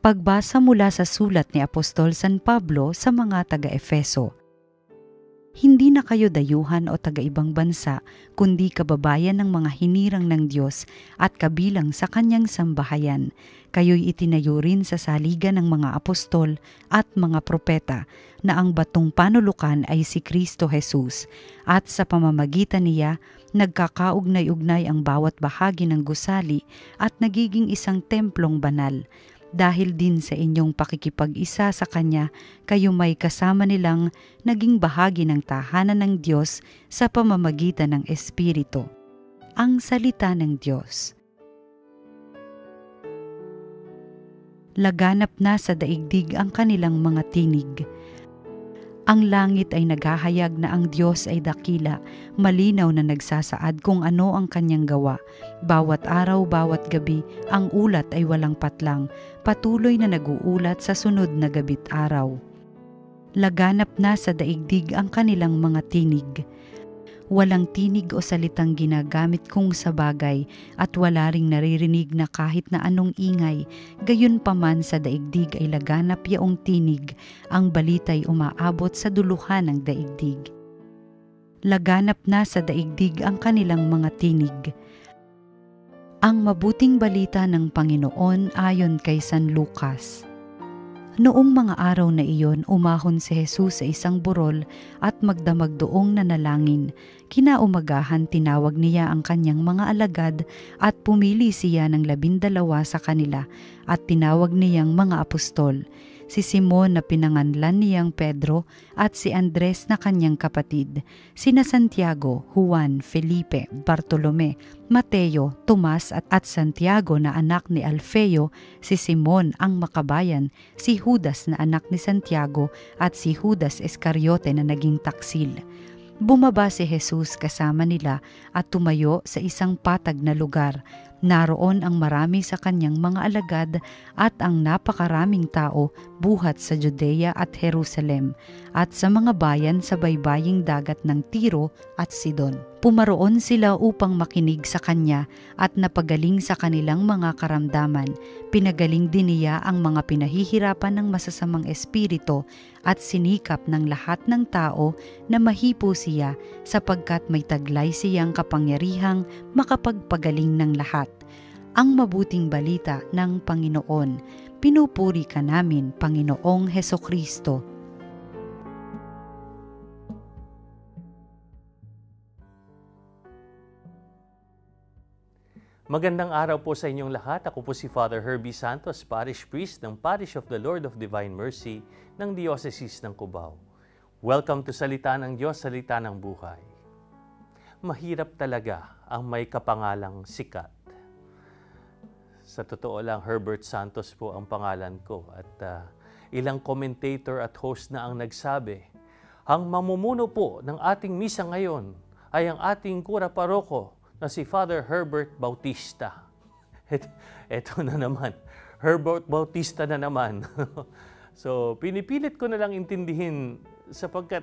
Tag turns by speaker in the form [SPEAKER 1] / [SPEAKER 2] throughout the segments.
[SPEAKER 1] Pagbasa mula sa sulat ni Apostol San Pablo sa mga taga-Efeso. Hindi na kayo dayuhan o taga-ibang bansa, kundi kababayan ng mga hinirang ng Diyos at kabilang sa kanyang sambahayan. Kayo'y itinayo rin sa saligan ng mga apostol at mga propeta, na ang batong panulukan ay si Kristo Jesus, at sa pamamagitan niya, nagkakaugnay-ugnay ang bawat bahagi ng gusali at nagiging isang templong banal. Dahil din sa inyong pakikipag-isa sa Kanya, kayo may kasama nilang naging bahagi ng tahanan ng Diyos sa pamamagitan ng Espiritu. Ang salita ng Diyos. Laganap na sa daigdig ang kanilang mga tinig. Ang langit ay naghahayag na ang Diyos ay dakila, malinaw na nagsasaad kung ano ang kanyang gawa. Bawat araw, bawat gabi, ang ulat ay walang patlang, patuloy na nag-uulat sa sunod na gabi't araw. Laganap na sa daigdig ang kanilang mga tinig. Walang tinig o salitang ginagamit kung sa bagay at wala ring naririnig na kahit na anong ingay. Gayunpaman sa daigdig ay laganap yaong tinig, ang balita'y umaabot sa duluhan ng daigdig. Laganap na sa daigdig ang kanilang mga tinig. Ang mabuting balita ng Panginoon ayon kay San Lucas. Noong mga araw na iyon, umahon si Jesus sa isang burol at magdamag doong nanalangin. Kinaumagahan tinawag niya ang kanyang mga alagad at pumili siya ng 12 sa kanila at tinawag niyang mga apostol. Si Simon na pinanganlan niyang Pedro at si Andres na kanyang kapatid, sina Santiago, Juan, Felipe, Bartolome, Mateo, Tomas at Santiago na anak ni Alfeo, si Simon ang makabayan, si Judas na anak ni Santiago at si Judas Iscariote na naging taksil. Bumaba si Jesus kasama nila at tumayo sa isang patag na lugar. Naroon ang marami sa kanyang mga alagad at ang napakaraming tao buhat sa Judea at Jerusalem at sa mga bayan sa baybaying dagat ng Tiro at Sidon. Pumaroon sila upang makinig sa kanya at napagaling sa kanilang mga karamdaman. Pinagaling din niya ang mga pinahihirapan ng masasamang espiritu at sinikap ng lahat ng tao na mahipo siya sapagkat may taglay siyang kapangyarihang makapagpagaling ng lahat. Ang mabuting balita ng Panginoon. Pinupuri ka namin, Panginoong Hesukristo.
[SPEAKER 2] Magandang araw po sa inyong lahat. Ako po si Father Herbie Santos, Parish Priest ng Parish of the Lord of Divine Mercy ng Diocese ng Cubao. Welcome to Salita ng Diyos, Salita ng Buhay. Mahirap talaga ang may kapangalang sikat. Sa totoo lang, Herbert Santos po ang pangalan ko at ilang commentator at host na ang nagsabi, ang mamumuno po ng ating misa ngayon ay ang ating kura paroko na si Father Herbert Bautista. Eto na naman, Herbert Bautista na naman. So, pinipilit ko na lang intindihin sapagkat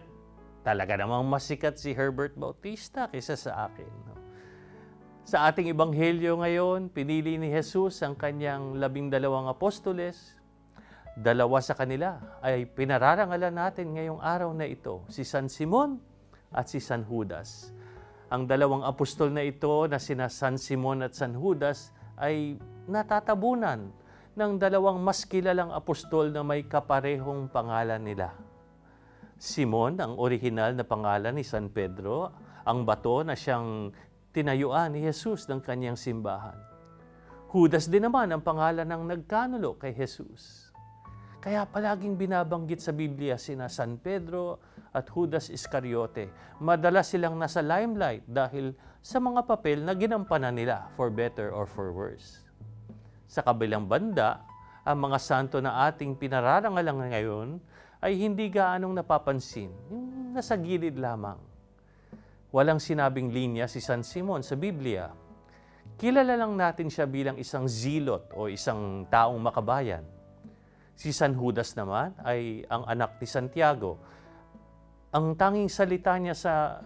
[SPEAKER 2] talaga namang masikat si Herbert Bautista kaysa sa akin. Sa ating ebanghelyo ngayon, pinili ni Jesus ang kanyang 12 apostoles. 2 sa kanila ay pinararangalan natin ngayong araw na ito, si San Simon at si San Judas. Ang 2 apostol na ito na sina San Simon at San Judas ay natatabunan ng 2 mas kilalang apostol na may kaparehong pangalan nila. Simon, ang orihinal na pangalan ni San Pedro, ang bato na siyang tinayuan ni Jesus ng kanyang simbahan. Judas din naman ang pangalan ng nagkanulo kay Jesus. Kaya palaging binabanggit sa Biblia sina San Pedro at Judas Iscariote. Madalas silang nasa limelight dahil sa mga papel na ginampanan nila, for better or for worse. Sa kabilang banda, ang mga santo na ating pinararangalan ngayon ay hindi gaanong napapansin, yung nasa gilid lamang. Walang sinabing linya si San Simon sa Biblia. Kilala lang natin siya bilang isang zealot o isang taong makabayan. Si San Judas naman ay ang anak ni Santiago. Ang tanging salita niya sa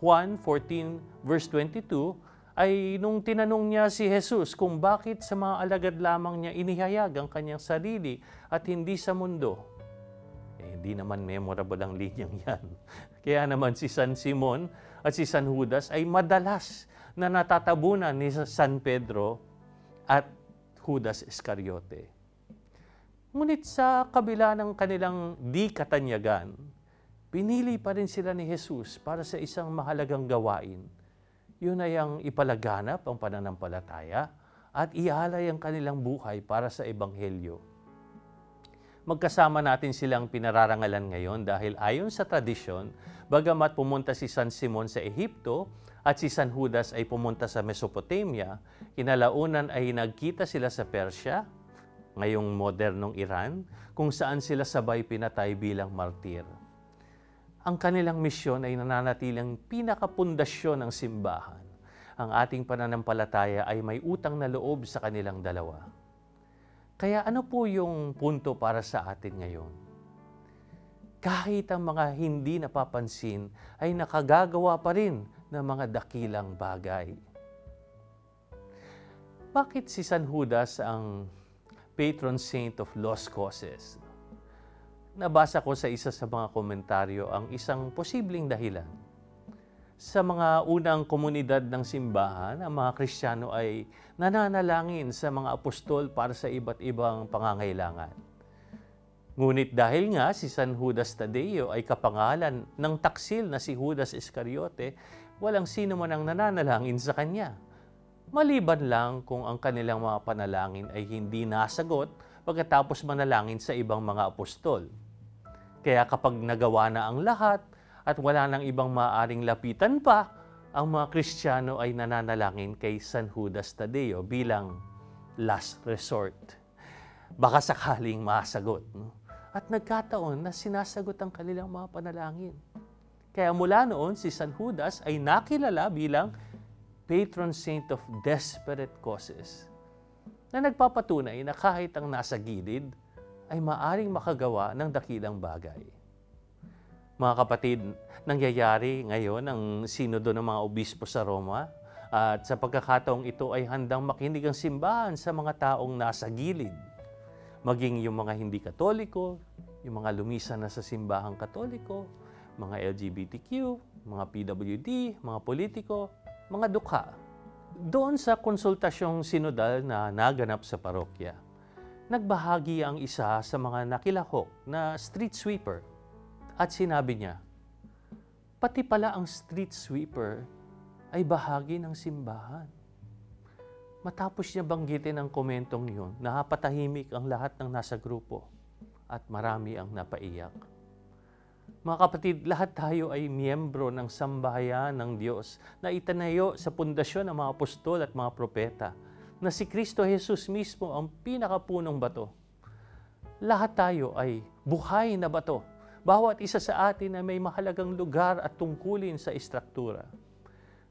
[SPEAKER 2] Juan 14 verse 22 ay nung tinanong niya si Jesus kung bakit sa mga alagad lamang niya inihayag ang kanyang sarili at hindi sa mundo. Hindi naman memorable ang linyang yan. Kaya naman si San Simon at si San Judas ay madalas na natatabunan ni San Pedro at Judas Iscariote. Ngunit sa kabila ng kanilang di katanyagan, pinili pa rin sila ni Jesus para sa isang mahalagang gawain. Yun ay ang ipalaganap ang pananampalataya at ialay ang kanilang buhay para sa Ebanghelyo. Magkasama natin silang pinararangalan ngayon dahil ayon sa tradisyon, bagamat pumunta si San Simon sa Ehipto at si San Judas ay pumunta sa Mesopotamia, kinalaunan ay nagkita sila sa Persya, ngayong modernong Iran, kung saan sila sabay pinatay bilang martir. Ang kanilang misyon ay nananatiling pinakapundasyon ng simbahan. Ang ating pananampalataya ay may utang na loob sa kanilang dalawa. Kaya ano po yung punto para sa atin ngayon? Kahit ang mga hindi napapansin ay nakagagawa pa rin ng mga dakilang bagay. Bakit si San Judas ang patron saint of lost causes? Nabasa ko sa isa sa mga komentaryo ang isang posibleng dahilan. Sa mga unang komunidad ng simbahan, ang mga Kristiyano ay nananalangin sa mga apostol para sa iba't ibang pangangailangan. Ngunit dahil nga si San Judas Tadeo ay kapangalan ng taksil na si Judas Iscariote, walang sino man ang nananalangin sa kanya. Maliban lang kung ang kanilang mga panalangin ay hindi nasagot pagkatapos manalangin sa ibang mga apostol. Kaya kapag nagawa na ang lahat at wala nang ibang maaaring lapitan pa, ang mga Kristiyano ay nananalangin kay San Judas Tadeo bilang last resort. Baka sakaling masagot. No? At nagkataon na sinasagot ang kanilang mga panalangin. Kaya mula noon, si San Judas ay nakilala bilang patron saint of desperate causes, na nagpapatunay na kahit ang nasa gilid ay maaring makagawa ng dakilang bagay. Mga kapatid, nangyayari ngayon ang sinodo ng mga obispo sa Roma at sa pagkakataong ito ay handang makinig ang simbahan sa mga taong nasa gilid. Maging yung mga hindi Katoliko, yung mga lumisan na sa simbahang Katoliko, mga LGBTQ, mga PWD, mga politiko, mga dukha. Doon sa konsultasyong sinodal na naganap sa parokya, nagbahagi ang isa sa mga nakilahok na street sweeper at sinabi niya, pati pala ang street sweeper ay bahagi ng simbahan. Matapos niya banggitin ang komentong yun, napatahimik ang lahat ng nasa grupo at marami ang napaiyak. Mga kapatid, lahat tayo ay miyembro ng sambahayan ng Diyos na itanayo sa pundasyon ng mga apostol at mga propeta na si Kristo Jesus mismo ang pinakapunong bato. Lahat tayo ay buhay na bato. Bawat isa sa atin ay may mahalagang lugar at tungkulin sa istruktura.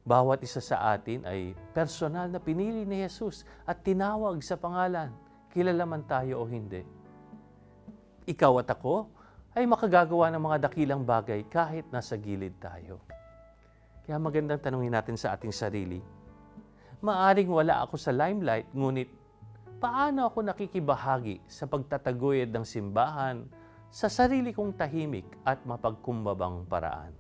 [SPEAKER 2] Bawat isa sa atin ay personal na pinili ni Jesus at tinawag sa pangalan, kilala man tayo o hindi. Ikaw at ako ay makagagawa ng mga dakilang bagay kahit nasa gilid tayo. Kaya magandang tanungin natin sa ating sarili, maaring wala ako sa limelight, ngunit paano ako nakikibahagi sa pagtataguyod ng simbahan sa sarili kong tahimik at mapagkumbabang paraan?